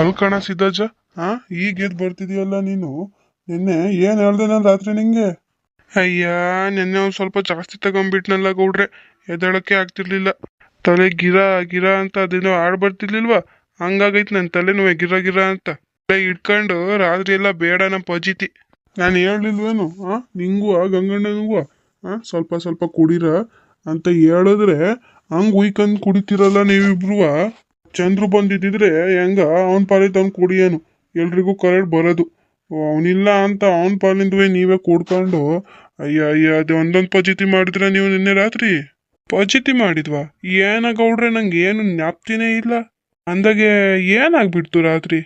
ಅಲ್ಕಣ ಸಿದ್ದಜ್ಜ. ಹಾ, ಈಗ ಎದ್ದು ಬರ್ತಿದೀಯಲ್ಲ ನೀನು. ನಿನ್ನೆ ಏನ್ ಹೇಳ್ದೆ ನಾನು ರಾತ್ರಿ ನಿಂಗೆ? ಅಯ್ಯ, ನಿನ್ನೆ ಒಂದ್ ಸ್ವಲ್ಪ ಜಾಸ್ತಿ ತಗೊಂಡ್ಬಿಟ್ನಲ್ಲ ಗೌಡ್ರೆ. ಎದ್ದೇಳಕ್ಕೆ ಆಗ್ತಿರ್ಲಿಲ್ಲ. ತಲೆ ಗಿರ ಗಿರ ಅಂತ ಅದೇನೋ ಹಾಡ್ ಬರ್ತಿರ್ಲಿಲ್ವಾ? ಹಂಗಾಗೈತ್ ನನ್ ತಲೆನೂ ಗಿರ ಗಿರ ಅಂತ. ತಲೆ ಇಟ್ಕೊಂಡು ರಾತ್ರಿ ಎಲ್ಲ ಬೇಡ ನಮ್ಮ ಪಜಿತಿ. ನಾನು ಹೇಳಿಲ್ವೇನು ನಿಂಗೂ ಗಂಗಣ್ಣನಿಗೂ ಸ್ವಲ್ಪ ಸ್ವಲ್ಪ ಕುಡೀರ ಅಂತ ಹೇಳಿದ್ರೆ ಹಂಗ್ ಉಯ್ಕಂದ್ ಕುಡಿತಿರಲ್ಲ ನೀವಿಬ್ರು. ಚಂದ್ರು ಬಂದಿದ್ದಿದ್ರೆ ಹೆಂಗ ಅವನ್ ಪಾಲಿತ್ ಅವ್ನ್ ಕುಡಿಯೇನು, ಎಲ್ರಿಗೂ ಕರೆಕ್ಟ್ ಬರೋದು. ಅವನಿಲ್ಲ ಅಂತ ಅವನ್ ಪಾಲಿಂದವೇ ನೀವೇ ಕೂಡ್ಕೊಂಡು ಅಯ್ಯ ಅಯ್ಯ ಅದು ಒಂದೊಂದ್ ಪಜಿತಿ ಮಾಡಿದ್ರ ನೀವು ನಿನ್ನೆ ರಾತ್ರಿ. ಪಜಿತಿ ಮಾಡಿದ್ವಾ? ಏನ ಗೌಡ್ರೆ, ನಂಗೆ ಏನು ಜ್ಞಾಪ್ತಿನೇ ಇಲ್ಲ. ಅಂದಾಗೆ ಏನಾಗ್ಬಿಡ್ತು ರಾತ್ರಿ?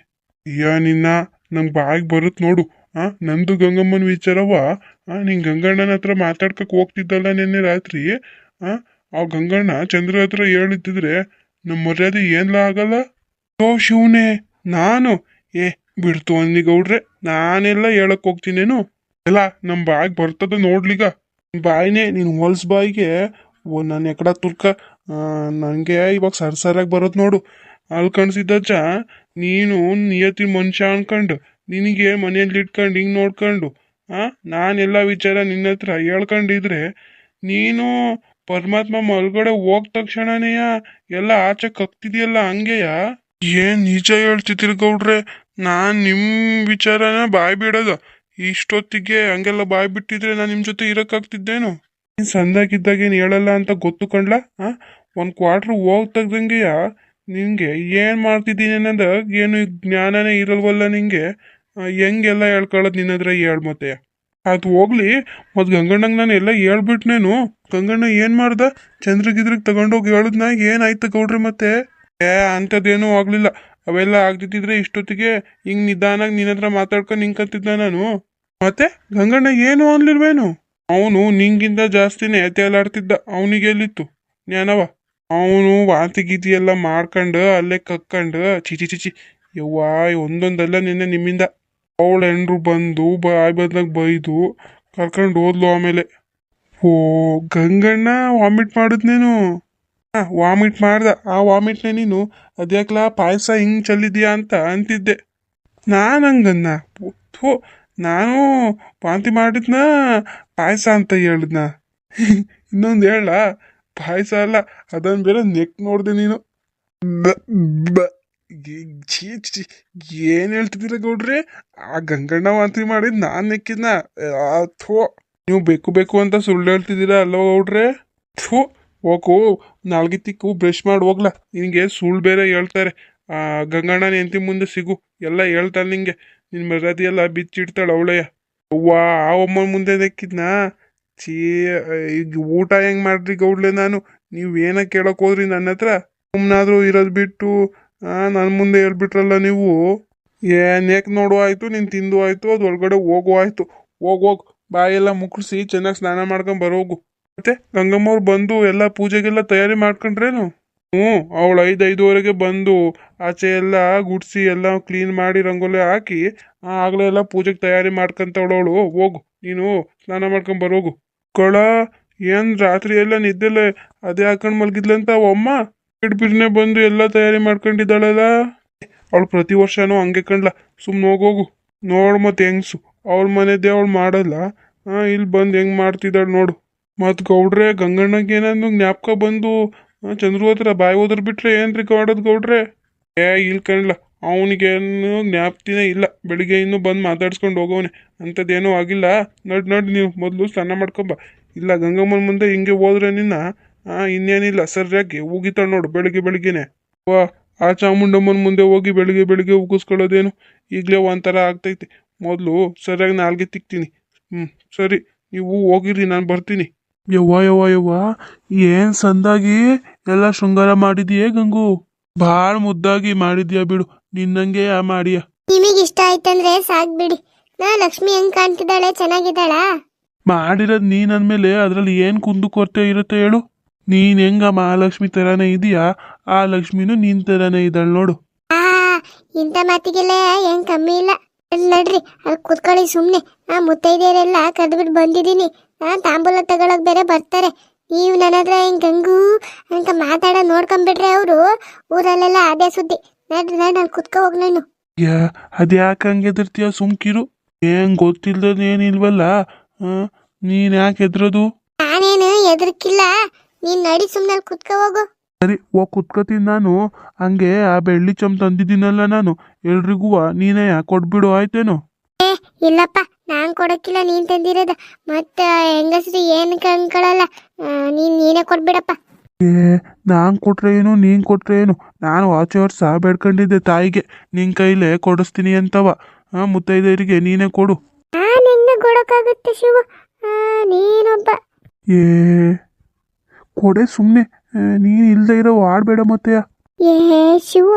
ಅಯ್ಯ ನಿನ್ನ, ನಂಗೆ ಬಾಯಿಗೆ ಬರುತ್ ನೋಡು. ನಂದು ಗಂಗಮ್ಮನ ವಿಚಾರವ. ನೀನ್ ಗಂಗಣ್ಣನ ಹತ್ರ ಮಾತಾಡ್ಕಕ್ ಹೋಗ್ತಿದ್ದಲ್ಲ ನಿನ್ನೆ ರಾತ್ರಿ. ಆ ಗಂಗಣ್ಣ ಚಂದ್ರ ಹತ್ರ ಹೇಳಿದ್ದಿದ್ರೆ ನಮ್ಮ ಮರ್ಯಾದೆ ಏನ್ಲ ಆಗಲ್ಲ? ಓ ಶಿವನೇ, ನಾನು ಬಿಡ್ತು ಅನ್ನಿ ಗೌಡ್ರೆ, ನಾನೆಲ್ಲ ಹೇಳಕ್ ಹೋಗ್ತೀನೇನು? ಎಲ್ಲ ನಮ್ ಬಾಯಿಗೆ ಬರ್ತದ ನೋಡ್ಲಿಗ. ಬಾಯಿನೇ ನೀನು ಹೊಲ್ಸ್ ಬಾಯಿಗೆ ನನ್ನ ಎಕಡ ತುರ್ಕ. ನನಗೆ ಇವಾಗ ಸರ್ಸರಾಗಿ ಬರೋದು ನೋಡು. ಅಲ್ಲಿ ಕಣ್ಸಿದ್ದಜ್ಜ, ನೀನು ನಿಯತಿ ಮನುಷ್ಯ ಅನ್ಕೊಂಡು ನಿನಗೆ ಮನೆಯಲ್ಲಿ ಇಟ್ಕೊಂಡು ಹಿಂಗೆ ನೋಡ್ಕೊಂಡು ನಾನೆಲ್ಲ ವಿಚಾರ ನಿನ್ನ ಹತ್ರ ಹೇಳ್ಕೊಂಡಿದ್ರೆ ನೀನು ಪರಮಾತ್ಮ ಮಲ್ಗಡೆ ಹೋದ ತಕ್ಷಣನೆಯ ಎಲ್ಲ ಆಚೆ ಕಕ್ತಿದ್ಯಲ್ಲ ಹಂಗೆಯ? ಏನ್ ನಿಜ ಹೇಳ್ತಿದ್ದೀರಿ ಗೌಡ್ರೆ? ನಾನ್ ನಿಮ್ ವಿಚಾರನ ಬಾಯ್ ಬಿಡೋದು. ಇಷ್ಟೊತ್ತಿಗೆ ಹಂಗೆಲ್ಲ ಬಾಯ್ ಬಿಟ್ಟಿದ್ರೆ ನಾನು ನಿಮ್ ಜೊತೆ ಇರಕ್ಕಾಗ್ತಿದ್ದೇನು? ನೀನ್ ಸಂದಾಗಿದ್ದಾಗೇನು ಹೇಳಲ್ಲ ಅಂತ ಗೊತ್ತು ಕಣ್ಲ. ಒಂದ್ ಕ್ವಾರ್ಟರ್ ಹೋಗ್ ತೆಗ್ದಂಗೆಯ ನಿಂಗೆ ಏನ್ ಮಾಡ್ತಿದ್ದೀನಿ ಅನ್ನೋದ ಏನು ಜ್ಞಾನನೇ ಇರಲ್ವಲ್ಲ ನಿಂಗೆ. ಹೆಂಗೆಲ್ಲ ಹೇಳ್ಕೊಳ್ಳೋದು ನಿನ್ನದ್ರ ಹೇಳ್ ಮತ್ತೆ. ಅದು ಹೋಗ್ಲಿ, ಮತ್ ಗಂಗಣ್ಣಂಗೆ ನಾನು ಎಲ್ಲ ಹೇಳ್ಬಿಟ್ನೇನು? ಗಂಗಣ್ಣ ಏನ್ ಮಾಡ್ದ? ಚಂದ್ರಗಿದ್ರಿಗೆ ತಗೊಂಡೋಗಿ ಹೇಳದ್ನ? ಏನಾಯ್ತು ಗೌಡ್ರೆ ಮತ್ತೆ? ಅಂಥದ್ದೇನೂ ಆಗ್ಲಿಲ್ಲ. ಅವೆಲ್ಲ ಆಗ್ತಿದ್ರೆ ಇಷ್ಟೊತ್ತಿಗೆ ಹಿಂಗ್ ನಿಧಾನಾಗಿ ನಿನ್ನ ಹತ್ರ ಮಾತಾಡ್ಕೊಂಡು ನಿಂಕಂತಿದ್ದ ನಾನು. ಮತ್ತೆ ಗಂಗಣ್ಣ ಏನು ಅನ್ಲಿಲ್ವೇನು? ಅವನು ನಿಂಗಿಂತ ಜಾಸ್ತಿನೇ ತೇಲಾಡ್ತಿದ್ದ. ಅವನಿಗೆ ಎಲ್ಲಿತ್ತು ಜ್ಞಾನವ? ಅವನು ವಾಂತಿ ಗೀತಿ ಎಲ್ಲ ಮಾಡ್ಕೊಂಡು ಅಲ್ಲೇ ಕಕ್ಕೊಂಡು ಚಿಚಿ ಚಿಚಿ. ಯವ್ವಾ, ಒಂದೊಂದಲ್ಲ ನಿನ್ನೆ ನಿಮ್ಮಿಂದ. ಅವಳ ಹೆಂಡ್ರು ಬಂದು ಬಾಯ್ ಬಂದಾಗ ಬೈದು ಕರ್ಕೊಂಡು ಹೋದ್ಲು. ಆಮೇಲೆ ಓ ಗಂಗಣ್ಣ ವಾಮಿಟ್ ಮಾಡಿದ್ನೇನು? ವಾಮಿಟ್ ಮಾಡ್ದ. ಆ ವಾಮಿಟ್ನೇ ನೀನು ಅದ್ಯಾಕ್ಲಾ ಪಾಯಸ ಹಿಂಗ್ ಚೆಲ್ಲಿದ್ಯಾ ಅಂತ ಅಂತಿದ್ದೆ. ನಾನು ಹಂಗನ್ನ ಥೋ, ನಾನು ವಾಂತಿ ಮಾಡಿದ್ನ ಪಾಯಸ ಅಂತ ಹೇಳಿದ್ನ? ಇನ್ನೊಂದು ಹೇಳ, ಪಾಯಸ ಅಲ್ಲ ಅದನ್ನ ಬೇರೆ ನೆಕ್ ನೋಡ್ದೆ ನೀನು. ಛೀ ಛೀ, ಏನ್ ಹೇಳ್ತಿದ್ದೀರ ಗೌಡ್ರಿ? ಆ ಗಂಗಣ್ಣ ವಾಂತಿ ಮಾಡಿದ್ ನಾನ್ ನೆಕ್ಕಿದ್ನ? ಥೋ, ನೀವು ಬೇಕು ಬೇಕು ಅಂತ ಸುಳ್ಳು ಹೇಳ್ತಿದ್ದೀರಾ ಅಲ್ವ ಗೌಡ್ರೆ? ಥೋ, ಹೋಗು ನಾಲ್ಗೆ ತಿಕ್ಕು ಬ್ರಷ್ ಮಾಡಿ ಹೋಗ್ಲ. ನಿನಗೆ ಸುಳ್ಳು ಬೇರೆ ಹೇಳ್ತಾರೆ. ಗಂಗಣ್ಣನ ಹೆಂಡತಿ ಮುಂದೆ ಸಿಗು, ಎಲ್ಲ ಹೇಳ್ತಾಳೆ ನಿಂಗೆ. ನಿನ್ ಮರ್ಯಾದೆ ಎಲ್ಲ ಬಿಚ್ಚಿಡ್ತಾಳೆ ಅವಳೆಯ. ಅವ್ವ, ಆ ಅಮ್ಮನ ಮುಂದೆ ನೆಕ್ಕಿದ್ನಾ? ಛೀ, ಈಗ ಊಟ ಹೆಂಗ್ ಮಾಡ್ರಿ ಗೌಡ್ಲೆ ನಾನು? ನೀವು ಏನ ಕೇಳಕ್ ಹೋದ್ರಿ ನನ್ನ ಹತ್ರ? ಸುಮ್ನಾದ್ರೂ ಇರೋದ್ ಬಿಟ್ಟು ನನ್ನ ಮುಂದೆ ಹೇಳ್ಬಿಟ್ರಲ್ಲ ನೀವು. ಏನೇಕ್ ನೋಡು ಆಯ್ತು, ನೀನ್ ತಿಂದು ಆಯ್ತು, ಅದು ಒಳಗಡೆ ಹೋಗು ಆಯ್ತು. ಹೋಗ್ ಬಾಯೆಲ್ಲ ಮುಕ್ಕಳಿಸಿ ಚೆನ್ನಾಗಿ ಸ್ನಾನ ಮಾಡ್ಕೊಂಡ್ ಬರೋಗು. ಮತ್ತೆ ಗಂಗಮ್ಮವ್ರು ಬಂದು ಎಲ್ಲ ಪೂಜೆಗೆಲ್ಲ ತಯಾರಿ ಮಾಡ್ಕೊಂಡ್ರೇನು? ಅವಳು 5-5:30 ಬಂದು ಆಚೆ ಎಲ್ಲ ಗುಡ್ಸಿ ಎಲ್ಲ ಕ್ಲೀನ್ ಮಾಡಿ ರಂಗೋಲಿ ಹಾಕಿ ಆಗ್ಲೇ ಎಲ್ಲ ಪೂಜೆಗೆ ತಯಾರಿ ಮಾಡ್ಕೊಂತವಳವಳು. ಹೋಗು ನೀನು ಸ್ನಾನ ಮಾಡ್ಕೊಂಡ್ ಬರೋಗು. ಕಳ, ಏನ್ ರಾತ್ರಿ ಎಲ್ಲ ನಿದ್ದೆಲ್ಲ ಅದೇ ಹಾಕೊಂಡ್ ಮಲ್ಗಿದ್ಲಂತ ಅಮ್ಮ ಬಿರ್ನೆ ಬಂದು ಎಲ್ಲ ತಯಾರಿ ಮಾಡ್ಕೊಂಡಿದ್ದಾಳಲ್ಲ. ಅವಳು ಪ್ರತಿ ವರ್ಷನೂ ಹಂಗೆ ಕಣ್ಲ. ಸುಮ್ನೆ ಹೋಗೋಗು. ನೋಡು ಮತ್ತೆ ಹೆಂಗ್ಸು ಅವಳ ಮನೆದೇ ಅವಳು ಮಾಡಲ್ಲ. ಇಲ್ಲಿ ಬಂದು ಹೆಂಗ್ ಮಾಡ್ತಿದ್ದಾಳು ನೋಡು. ಮತ್ ಗೌಡ್ರೆ, ಗಂಗಣ್ಣಗೆ ಏನಂದು ಜ್ಞಾಪಕ ಬಂದು ಚಂದ್ರು ಹತ್ರ ಬಾಯಿ ಹೋದ್ರ ಬಿಟ್ರೆ ಏನ್ರಿ ಮಾಡೋದು ಗೌಡ್ರೆ? ಇಲ್ಲಿ ಕಣ್ಲ, ಅವನಿಗೇನು ಜ್ಞಾಪ್ತಿನೇ ಇಲ್ಲ. ಬೆಳಿಗ್ಗೆ ಇನ್ನು ಬಂದು ಮಾತಾಡ್ಸ್ಕೊಂಡು ಹೋಗೋನೆ. ಅಂಥದ್ದೇನೂ ಆಗಿಲ್ಲ. ನಡ್ ನೀವು ಮೊದಲು ಸ್ನಾನ ಮಾಡ್ಕೊಂಬ. ಇಲ್ಲ ಗಂಗಮ್ಮನ ಮುಂದೆ ಹಿಂಗೆ ಹೋದ್ರೆ ನಿನ್ನ ಇನ್ನೇನಿಲ್ಲ, ಸರಿಯಾಗಿ ಉಗಿತಾಳ ನೋಡು ಬೆಳಿಗ್ಗೆನೆ. ವಾ, ಆ ಚಾಮುಂಡಮ್ಮನ ಮುಂದೆ ಹೋಗಿ ಬೆಳಿಗ್ಗೆ ಉಗಿಸ್ಕೊಳ್ಳೋದೇನು? ಈಗಲೇ ಒಂಥರ ಆಗ್ತೈತಿ. ಮೊದಲು ಸರಿಯಾಗಿ ನಾಲ್ಗೆ ತಿಕ್ತೀನಿ. ಸರಿ, ನೀವು ಹೋಗಿರಿ, ನಾನು ಬರ್ತೀನಿ. ಯವ್ವ, ಏನ್ ಸಂದಾಗಿ ಎಲ್ಲ ಶೃಂಗಾರ ಮಾಡಿದ್ಯೇ ಗಂಗು? ಭಾಳ ಮುದ್ದಾಗಿ ಮಾಡಿದ್ಯಾ ಬಿಡು. ನಿನ್ನಂಗೆ ಮಾಡಿಯ. ನಿಮಗೆ ಇಷ್ಟ ಆಯ್ತಂದ್ರೆ ಸಾಕ್ ಬಿಡಿ. ಲಕ್ಷ್ಮಿ ಹೆಂಗ್ ಕಾಣ್ತಿದ್ದಾಳೆ? ಚೆನ್ನಾಗಿದ್ದಾಳ? ಮಾಡಿರೋದ್ ನೀನ್ ಅಂದ್ಮೇಲೆ ಅದ್ರಲ್ಲಿ ಏನ್ ಕುಂದು ಕೊರತೆ ಇರುತ್ತೆ ಹೇಳು? ನೀನ್ ಹೆಂಗ ಮಹಾಲಕ್ಷ್ಮಿ ತರಾನೇ ಇದೀಯಾ, ಆ ಲಕ್ಷ್ಮಿನೂ ನೀನ್ ತರಾನೇ ಇದ್ದಾಳೆ ನೋಡು. ಇಂಥ ಮಾತಿಗೆಲ್ಲ ಏನ್ ಕಮ್ಮಿ ಇಲ್ಲ. ನಡ್ರಿ ಅಲ್ಲಿ ಕೂತ್ಕೊಳ್ಳಿ ಸುಮ್ನೆ. ಮುತ್ತೈದೆಯರೆಲ್ಲ ಕರೆದ್ಬಿಟ್ಟು ಬಂದಿದ್ದೀನಿ. ತಾಂಬೂಲ ತಗೊಳಕ್ ಬೇರೆ ಬರ್ತಾರೆ. ನೀವು ನನ್ನ ಹತ್ರ ಹಿಂಗ್ ಗಂಗು ಅಂತ ಮಾತಾಡ ನೋಡ್ಕೊಂಡ್ಬಿಟ್ರೆ ಅವರು ಊರಲ್ಲೆಲ್ಲ ಅದೇ ಸುದ್ದಿ. ನಡ್ರಿ ಅಲ್ಲಿ ಕುತ್ಕೋ ಹೋಗ್ ನಾನು. ಯಾ ಅದ್ಯಾಕೆ ಹಂಗೆ ಎದುರ್ತೀಯ ಸುಮ್ಕಿರು. ಏನ್ ಗೊತ್ತಿಲ್ದದ ಏನಿಲ್ವಲ್ಲ. ನೀನ್ ಯಾಕೆ ಎದ್ರದು? ನಾನೇನು ಎದರ್ಕಿಲ್ಲ, ನೀನ್ ನಡಿ ಸುಮ್ನೆ ಅಲ್ಲಿ ಕುತ್ಕೋ ಹೋಗು. ಸರಿ ಹೋಗ್ ಕುತ್ಕೋತೀನಿ ನಾನು. ಹಂಗೆ ಆ ಬೆಳ್ಳಿ ಚಮ್ ತಂದಿದ್ದೀನಲ್ಲ ನಾನು, ಎಲ್ರಿಗೂ ನೀನೇ ಕೊಟ್ಬಿಡು ಆಯ್ತೇನು? ಇಲ್ಲಪ್ಪ, ನಾನ್ ಕೊಡಕ್ಕಿಲ್ಲ, ನೀನ್ ತಂದಿರೋದ. ಮತ್ತ ಹೆಂಗಸ್ರಿ ಏನ್ ಅನ್ಕೊಳಲ್ಲ. ನೀನೇ ಕೊಟ್ಬಿಡಪ್ಪ. ಏ ನಾನ್ ಕೊಟ್ರೆ ಏನು ನೀನ್ ಕೊಟ್ರೆ ಏನು? ನಾನು ಆಚೆ ವರ್ಷ ಬೇಡ್ಕೊಂಡಿದ್ದೆ ತಾಯಿಗೆ ನಿನ್ ಕೈಲೇ ಕೊಡಿಸ್ತೀನಿ ಅಂತವ. ಮುತ್ತೈದರಿಗೆ ನೀನೇ ಕೊಡು. ನಾನ್ ಹೆಂಗ ಕೊಡಕ್ಕಾಗುತ್ತೆ ಶಿವ, ನೀನೊಬ್ಬ. ಏ ಕೊಡೆ ಸುಮ್ನೆ. ನೀನ್ ಇಲ್ದೇ ಇರೋ ಆಡ್ಬೇಡ ಮತ್ತೆ. ಏ ಶಿವು,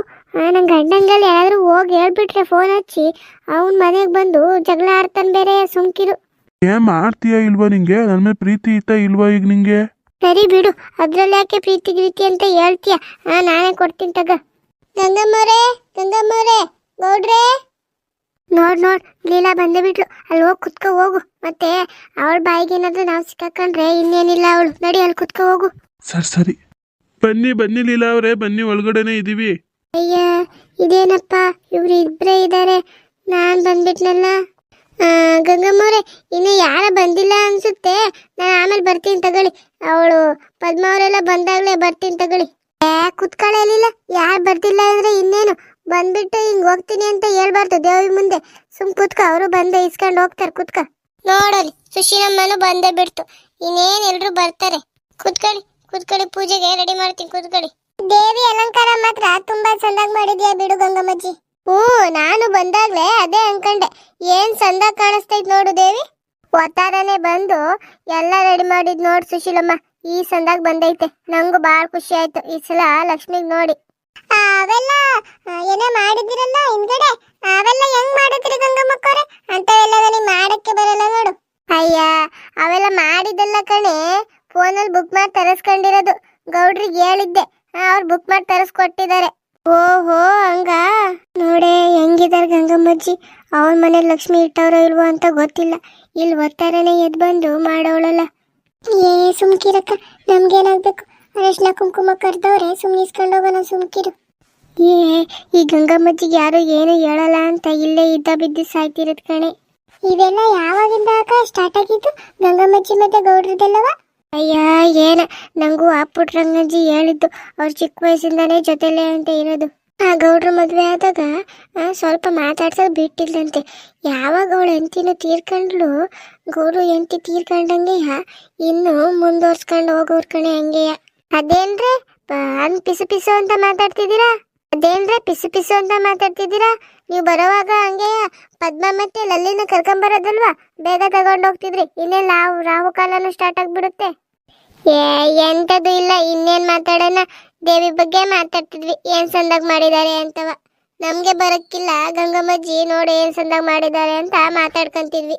ನನ್ ಗಂಡಂಗಲ್ಲಿ ಯಾರಾದ್ರೂ ಹೋಗಿ ಹೇಳ್ಬಿಟ್ರೆ ಫೋನ್ ಹಚ್ಚಿ ಅವನ್ ಮನೆಗ್ ಬಂದು ಜಗಳ ಆಡ್ತಾನೆ ಬೇರೆ. ಸುಮ್ಕಿರು. ಏನ್ ಮಾಡ್ತೀಯ ಇಲ್ವಾ? ನಿಂಗೆ ನನ್ ಮೇಲೆ ಪ್ರೀತಿ ಇತ್ತ ಇಲ್ವಾ ಈಗ ನಿಂಗೆ? ಸರಿ ಬಿಡು, ಅದ್ರಲ್ಲಿ ಯಾಕೆ ಪ್ರೀತಿ ಗಿರಿತಿ ಅಂತ ಹೇಳ್ತೀಯ. ನಾನೇ ಕೊಡ್ತೀನಿ ತಗ. ಗಂಗಮ್ಮವ್ರೆ, ಗೌಡ್ರೆ. ನೋಡ್ ಲೀಲಾ ಬಂದೇ ಬಿಟ್ಲು. ಅಲ್ಲಿ ಹೋಗಿ ಕುತ್ಕೋ ಹೋಗು. ಮತ್ತೆ ಅವಳ ಬಾಯಿಗೆ ಏನಾದ್ರೂ ನಾವು ಸಿಕ್ಕಾಕೊಂಡ್ರೆ ಇನ್ನೇನಿಲ್ಲ ಅವಳು. ನಡಿ ಅಲ್ಲಿ ಕುತ್ಕೋ ಹೋಗು. ಸರಿ ಬನ್ನಿ ಲೀಲಾ ಅವ್ರೆ, ಬನ್ನಿ, ಒಳಗಡೆನೆ ಇದೀವಿ. ಅಯ್ಯ ಇದೇನಪ್ಪ, ಇವ್ರು ಇಬ್ಬರೇ ಇದ್ದಾರೆ, ನಾನ್ ಬಂದ್ಬಿಟ್ನಲ್ಲ. ಗಂಗಮ್ಮವ್ರೆ, ಇನ್ನು ಯಾರ ಬಂದಿಲ್ಲ ಅನ್ಸುತ್ತೆ. ನಾನು ಆಮೇಲೆ ಬರ್ತೀನಿ ತಗೊಳ್ಳಿ. ಅವಳು ಪದ್ಮ ಅವರೆಲ್ಲ ಬಂದಾಗ್ಲೇ ಬರ್ತೀನಿ ತಗೊಳ್ಳಿ. ಕುತ್ಕೊಳ್ಳಲಿಲ್ಲ, ಯಾರು ಬರ್ತಿಲ್ಲ ಅಂದ್ರೆ ಇನ್ನೇನು ಬಂದ್ಬಿಟ್ಟು ಹಿಂಗ್ ಹೋಗ್ತೀನಿ ಅಂತ ಹೇಳ್ಬಾರ್ದು ದೇವಿ ಮುಂದೆ. ಕುತ್ಕ, ಅವರು ಬಂದೆ ಇಸ್ಕೊಂಡು ಹೋಗ್ತಾರೆ. ಕುತ್ಕ. ನೋಡಲಿ ಸುಶೀಲಮ್ಮನು ಬಂದೇ ಬಿಡ್ತು. ಇನ್ನೇನ್ ಎಲ್ರು ಬರ್ತಾರೆ. ಕುತ್ಕೊಳ್ಳಿ, ಪೂಜೆಗೆ ರೆಡಿ ಮಾಡ್ತೀನಿ. ಕುತ್ಕೊಳ್ಳಿ. ದೇವಿ ಅಲಂಕಾರ ಮಾತ್ರ ತುಂಬಾ ಚಂದಾಗಿ ಮಾಡಿದ್ಯಾ ಬಿಡು ಗಂಗಮ್ಮಜ್ಜಿ. ನಾನು ಬಂದಾಗ್ಲೇ ಅದೇ ಅನ್ಕಂಡೆ, ಏನ್ ಚಂದಾಗಿ ಕಾಣಿಸ್ತೈತ್ ನೋಡು ದೇವಿ. ಒತ್ತಾರನೆ ಬಂದು ಎಲ್ಲ ರೆಡಿ ಮಾಡಿದ್ ನೋಡ್ ಸುಶೀಲಮ್ಮ. ಈ ಸಂದಾಗ ಬಂದೈತೆ, ನಂಗೂ ಬಾಳ್ ಖುಷಿ ಆಯ್ತು ಈ ಸಲ ಲಕ್ಷ್ಮಿಗ್ ನೋಡಿ. ಅವೆಲ್ಲ ಏನೋ ಮಾಡಿದಿರಲ್ಲ ಹಿಂದ್ಗಡೆ, ಅವೆಲ್ಲ ಹೆಂಗ್ ಮಾಡಿದ್ರಿ ಗಂಗಮ್ಮಕ್ಕವ್ರೆ? ಅಂತ ಎಲ್ಲ ನನಗೆ ಮಾಡಕ್ಕೆ ಬರಲ್ಲ ನೋಡು. ಅಯ್ಯ ಅವೆಲ್ಲ ಮಾಡಿದ್ದಲ್ಲ ಕಣೆ, ಫೋನಲ್ಲಿ ಬುಕ್ ಮಾಡಿ ತರಿಸ್ಕೊಂಡಿರೋದು. ಗೌಡ್ರಿಗೆ ಹೇಳಿದ್ದೆ, ಅವ್ರು ಬುಕ್ ಮಾಡಿ ತರಿಸ್ಕೊಟ್ಟಿದ್ದಾರೆ. ಓಹೋ ಹಂಗ. ನೋಡೆ ಹೆಂಗಿದಾರ ಗಂಗಮ್ಮಜ್ಜಿ. ಅವಳ ಮನೆ ಲಕ್ಷ್ಮಿ ಇಟ್ಟವ್ರೋ ಇಲ್ವೋ ಅಂತ ಗೊತ್ತಿಲ್ಲ, ಇಲ್ಲಿ ಒತ್ತಾರನೆ ಎದ್ ಬಂದು ಮಾಡೋಳಲ್ಲ. ಸುಮ್ಕಿರಕ್ಕ, ನಮ್ಗೇನಾಗ್ಬೇಕು? ಅರಶಿನ ಕುಂಕುಮ ಕರ್ದವ್ರೆ, ಸುಮ್ನಿಸ್ಕೊಂಡು ಹೋಗೋಣ. ಸುಮ್ಕಿರು. ಈ ಗಂಗಮ್ಮಜ್ಜಿಗೆ ಯಾರು ಏನು ಹೇಳಲ್ಲ ಅಂತ ಇಲ್ಲೇ ಇದ್ದ ಬಿದ್ದು ಸಾಯ್ತಿರೋದ್ ಕಣೆ. ಇವೆಲ್ಲ ಯಾವಾಗಿಂದ ಸ್ಟಾರ್ಟ್ ಆಗಿದ್ದು ಗಂಗಮ್ಮಜ್ಜಿ ಮತ್ತೆ ಗೌಡ್ರದೆಲ್ಲವ? ಅಯ್ಯ ಏನ, ನಂಗೂ ಆ ಪುಟ್ರಂಗಜ್ಜಿ ಹೇಳಿದ್ದು, ಅವ್ರ ಚಿಕ್ಕ ವಯಸ್ಸಿಂದಾನೇ ಜೊತೆಲೇ ಅಂತ ಇರೋದು. ಆ ಗೌಡ್ರ ಮದ್ವೆ ಆದಾಗ ಸ್ವಲ್ಪ ಮಾತಾಡ್ಸೋದು ಬಿಟ್ಟಿಲ್ಲಂತೆ. ಯಾವಾಗ ಅವಳು ಎಂತಿನೂ ತೀರ್ಕೊಂಡ್ಲು, ಗೌಡ್ರು ಎಂತಿ ತೀರ್ಕೊಂಡಂಗೆ ಇನ್ನು ಮುಂದುವರ್ಸ್ಕೊಂಡು ಹೋಗೋರ್ ಕಣೆ ಹಂಗೆಯ. ಅದೇನ್ರೆ ಪಿಸು ಪಿಸು ಅಂತ ಮಾತಾಡ್ತಿದ್ದೀರಾ? ನೀವು ಬರೋವಾಗ ಹಂಗೆ ಪದ್ಮ ಮತ್ತೆ ಲಲ್ಲಿನ ಕರ್ಕೊಂಬರೋದಲ್ವಾ? ಬೇಗ ತಗೊಂಡೋಗ್ತಿದ್ರಿ. ಇನ್ನೇನ್ ರಾಹು ಕಾಲನು ಸ್ಟಾರ್ಟ್ ಆಗ್ಬಿಡುತ್ತೆ. ಎಂತದು ಇಲ್ಲ, ಇನ್ನೇನ್ ಮಾತಾಡೋಣ? ದೇವಿ ಬಗ್ಗೆ ಮಾತಾಡ್ತಿದ್ವಿ, ಏನ್ ಸಂದಾಗ ಮಾಡಿದ್ದಾರೆ ಅಂತವ. ನಮ್ಗೆ ಬರಕ್ಕಿಲ್ಲ, ಗಂಗಮ್ಮಜ್ಜಿ ನೋಡು ಏನ್ ಸಂದಾಗ ಮಾಡಿದ್ದಾರೆ ಅಂತ ಮಾತಾಡ್ಕೊಂತಿದ್ವಿ.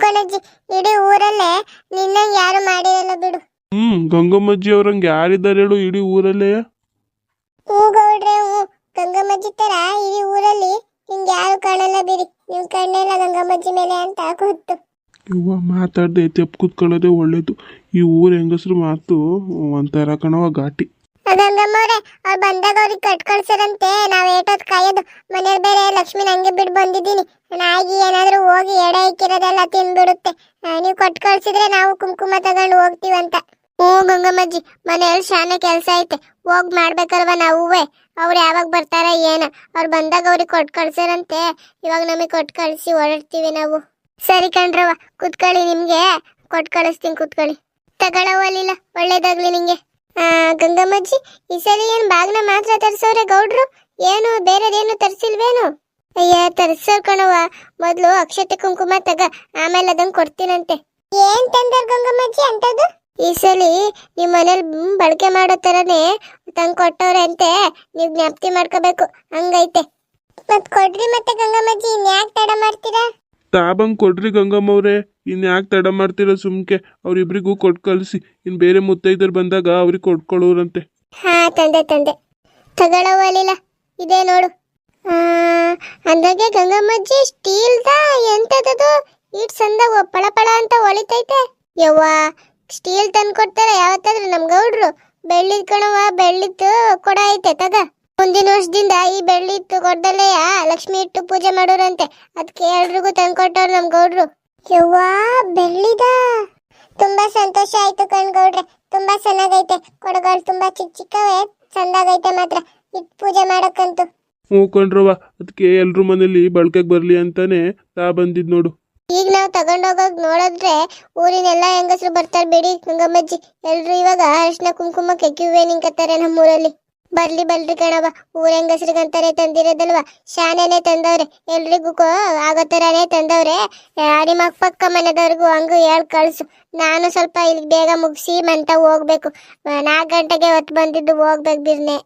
ಕಣಜ್ಜಿ, ಇಡೀ ಊರಲ್ಲೇ ನಿನ್ನಂಗ್ ಯಾರು ಮಾಡಿರಲ್ಲ ಬಿಡು. ಗಂಗಮ್ಮಜ್ಜಿ ಅವ್ರಂಗೆ ಯಾರಿದ್ದಾರೆ ಹೇಳು ಇಡೀ ಊರಲ್ಲೇ? ಗೌಡ್ರೆ, ಗಂಗಮ್ಮಜ್ಜಿ ತರ ಇಡೀ ಊರಲ್ಲಿ ನಿಂಗೆ ಯಾರು ಕಾಣಲ್ಲ ಬಿಡಿ. ನೀವು ಕಣ್ಣೆಲ್ಲ ಗಂಗಮ್ಮಜ್ಜಿ ಮೇಲೆ ಅಂತ ಗೊತ್ತು. ಇವ ಮಾತಾಡ್ದೆ ತೆಪ್ಪು ಕೂತ್ಕೊಳ್ಳೋದೇ ಒಳ್ಳೇದು. ಈ ಊರ ಹೆಂಗಸ್ರು ಮಾತು ಒಂಥರ ಕಣವ ಘಾಟಿ. ಗಂಗಮ್ಮವ್ರೆ, ಅವ್ರು ಬಂದಾಗ ಅವ್ರಿಗೆ ಕಟ್ ಕಳ್ಸರಂತೆ. ನಾವ್ ಏಟೋದ್ ಕಾಯೋದು. ಮನೇಲಿ ಬೇರೆ ಲಕ್ಷ್ಮಿ ನಂಗೆ ಬಿಟ್ಟು ಬಂದಿದ್ದೀನಿ. ನಾಯಿ ಏನಾದ್ರೂ ಹೋಗಿ ಎಡೆ ಇಕ್ಕಿರೋದೆಲ್ಲ ತಿನ್ಬಿಡುತ್ತೆ. ನೀವು ಕಟ್ ಕಳ್ಸಿದ್ರೆ ನಾವು ಕುಂಕುಮ ತಗೊಂಡು ಹೋಗ್ತೀವಂತ. ಗಂಗಮ್ಮಜ್ಜಿ, ಮನೆಯಲ್ಲಿ ಶಾನೆ ಕೆಲಸ ಐತೆ, ಹೋಗ್ ಮಾಡ್ಬೇಕಲ್ವ ನಾವುವೇ. ಅವ್ರು ಯಾವಾಗ ಬರ್ತಾರ ಏನ? ಅವ್ರು ಬಂದಾಗ ಅವ್ರಿಗೆ ಕೊಟ್ಟು ಕಳ್ಸಾರಂತೆ. ಇವಾಗ ನಮಗೆ ಕೊಟ್ಟು ಕಳ್ಸಿ ಹೊರಡ್ತೀವಿ ನಾವು. ಸರಿ ಕಣ್ರವ, ಕುತ್ಕೊಳ್ಳಿ, ನಿಮ್ಗೆ ಕೊಟ್ಟು ಕಳಿಸ್ತೀನಿ. ಕುತ್ಕೊಳ್ಳಿ. ತಗೊಳ್ಳವಲ್ಲಿಲ್ಲ, ಒಳ್ಳೇದಾಗ್ಲಿ ನಿಂಗೆ. ಗಂಗಮ್ಮಜ್ಜಿ, ಈ ಸರಿ ಏನ್ ಬಾಗ್ನ ಮಾತ್ರ ತರ್ಸವ್ರೆ ಗೌಡ್ರು? ಏನು ಬೇರೆದೇನು ತರ್ಸಿಲ್ವೇನು? ಅಯ್ಯ ತರ್ಸೋರ್ ಕಣವ, ಮೊದ್ಲು ಅಕ್ಷತೆ ಕುಂಕುಮ ತಗ, ಆಮೇಲೆ ಅದನ್ನ ಕೊಡ್ತೀನಂತೆ. ಏನ್ ತಂದರ್ ಗಂಗಮ್ಮಜ್ಜಿ ಅಂತದ್ದು? ಈ ಸಲಿ ನಿಮ್ ಮನೇಲಿ ಬಳಕೆ ಮಾಡೋ ತರನೇ ತಂಗ್ ಕೊಟ್ಟವ್ರೆ ಅಂತೆ. ನೀವ್ ಜ್ಞಾಪ್ತಿ ಮಾಡ್ಕೋಬೇಕು, ಹಂಗೈತೆ. ಮತ್ ಕೊಡ್ರಿ ಮತ್ತೆ ಗಂಗಮ್ಮಜ್ಜಿ, ಇನ್ಯಾಕ್ ತಡ ಮಾಡ್ತೀರಾ? ತಾಬಂಗ್ ಕೊಡ್ರಿ ಗಂಗಮ್ಮವ್ರೆ, ಇನ್ಯಾಕೆ ತಡ ಮಾಡ್ತೀರ? ಸುಮ್ಕೆ ಅವ್ರಿಬ್ರಿಗೂ ಕೊಟ್ಟು ಕಳಿಸಿ. ಇನ್ ಬೇರೆ ಮುತ್ತೈದರ್ ಬಂದಾಗ ಅವ್ರಿಗೆ ಕೊಟ್ಕೊಳ್ಳೋರಂತೆ. ತಂದೆ ತಗೊಳ್ಳವಲ್ಲಿಲ್ಲ, ಇದೇ ನೋಡು. ಅಂದಾಗೆ ಗಂಗಮ್ಮಜ್ಜಿ ಸ್ಟೀಲ್ದ ಎಂತದದು ಇಟ್ ಸಂದಾಗ ಪಳ ಅಂತ ಹೊಳಿತೈತೆ. ಯವ್ವ, ಸ್ಟೀಲ್ ತಂದು ಕೊಡ್ತಾರೆ ಯಾವತ್ತಾದ್ರೂ ನಮ್ ಗೌಡ್ರು? ಬೆಳ್ಳಿದ್ ಕಣವ, ಬೆಳ್ಳಿದ್ದು ಕೊಡ ಐತೆ ತಗ. ಮುಂದಿನ ವರ್ಷದಿಂದ ಈ ಬೆಳ್ಳಿ ಕೊಡ್ದಲ್ಲೇ ಲಕ್ಷ್ಮಿ ಇಟ್ಟು ಪೂಜೆ ಮಾಡೋರಂತೆ. ಅದಕ್ಕೆ ಎಲ್ರಿಗೂ ತಂದ್ಕೊಟ್ಟವ್ರು ನಮ್ ಗೌಡ್ರು. ಯವ್ವಾ, ಬೆಳ್ಳಿದ ತುಂಬಾ ಸಂತೋಷ ಆಯ್ತು ಕಣ್ಗೌಡ್ರೆ. ತುಂಬಾ ಚೆನ್ನಾಗೈತೆ ಕೊಡಗಳು, ತುಂಬಾ ಚಿಕ್ಕ ಚಿಕ್ಕವೇ ಚಂದಾಗೈತೆ ಮಾತ್ರ ಇಟ್ಟು ಪೂಜೆ ಮಾಡಕ್ಕಂತೂ. ಹ್ಞೂ ಕಣ್ರವ, ಅದಕ್ಕೆ ಎಲ್ರ ಮನೇಲಿ ಬಳಕೆಗೆ ಬರ್ಲಿ ಅಂತಾನೆ ತಾ ಬಂದಿದ್ ನೋಡು. ಈಗ ನಾವು ತಗೊಂಡೋಗಕ್ ನೋಡಿದ್ರೆ ಊರಿನ ಎಲ್ಲಾ ಹೆಂಗಸರು ಬರ್ತಾರೆ ಬಿಡಿ ಗಂಗಮ್ಮಜ್ಜಿ. ಎಲ್ರು ಇವಾಗ ಅರಿಶಿನ ಕುಂಕುಮಕ್ಕೆ ಕ್ಯೂವೇ ನಿಂಕತ್ತಾರೆ ನಮ್ಮೂರಲ್ಲಿ. ಬರ್ಲಿ ಬಲ್ರಿ ಕಣವ, ಊರ ಹೆಂಗಸ್ರಿಗಂತಾನೆ ತಂದಿರೋದಲ್ವಾ, ಶಾನೆನೆ ತಂದವ್ರೆ, ಎಲ್ರಿಗೂ ಆಗೋ ಥರನೇ ತಂದವ್ರೆ. ನಿಮ್ಮ ಅಕ್ಕಪಕ್ಕ ಮನೆದವ್ರಿಗೂ ಹಂಗೂ ಹೇಳ್ ಕಳ್ಸು. ನಾನು ಸ್ವಲ್ಪ ಇಲ್ಲಿ ಬೇಗ ಮುಗಿಸಿ ಮಂತ ಹೋಗ್ಬೇಕು. 4 ಗಂಟೆಗೆ ಹೊತ್ತು ಬಂದಿದ್ದು ಹೋಗ್ಬೇಕು ಬಿರ್ನೆ.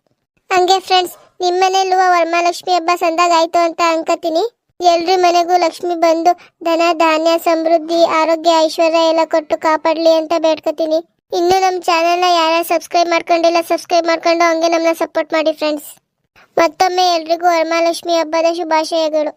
ಹಂಗೆ ಫ್ರೆಂಡ್ಸ್, ನಿಮ್ಮನೇಲೂ ವರಮಹಾಲಕ್ಷ್ಮಿ ಹಬ್ಬ ಸಂದಾಗ ಆಯ್ತು ಅಂತ ಅನ್ಕೋತೀನಿ. ಎಲ್ರ ಮನೆಗೂ ಲಕ್ಷ್ಮಿ ಬಂದು ಧನ ಧಾನ್ಯ ಸಮೃದ್ಧಿ ಆರೋಗ್ಯ ಐಶ್ವರ್ಯ ಎಲ್ಲ ಕೊಟ್ಟು ಕಾಪಾಡ್ಲಿ ಅಂತ ಬೇಡ್ಕೋತೀನಿ. ಇನ್ನು ನಮ್ಮ ಚಾನೆಲ್ನ ಯಾರ್ಯಾರು ಸಬ್ಸ್ಕ್ರೈಬ್ ಮಾಡ್ಕೊಂಡಿಲ್ಲ ಸಬ್ಸ್ಕ್ರೈಬ್ ಮಾಡ್ಕೊಂಡು ಹಂಗೆ ನಮ್ಮನ್ನ ಸಪೋರ್ಟ್ ಮಾಡಿ ಫ್ರೆಂಡ್ಸ್. ಮತ್ತೊಮ್ಮೆ ಎಲ್ರಿಗೂ ವರಮಹಾಲಕ್ಷ್ಮಿ ಹಬ್ಬದ ಶುಭಾಶಯಗಳು.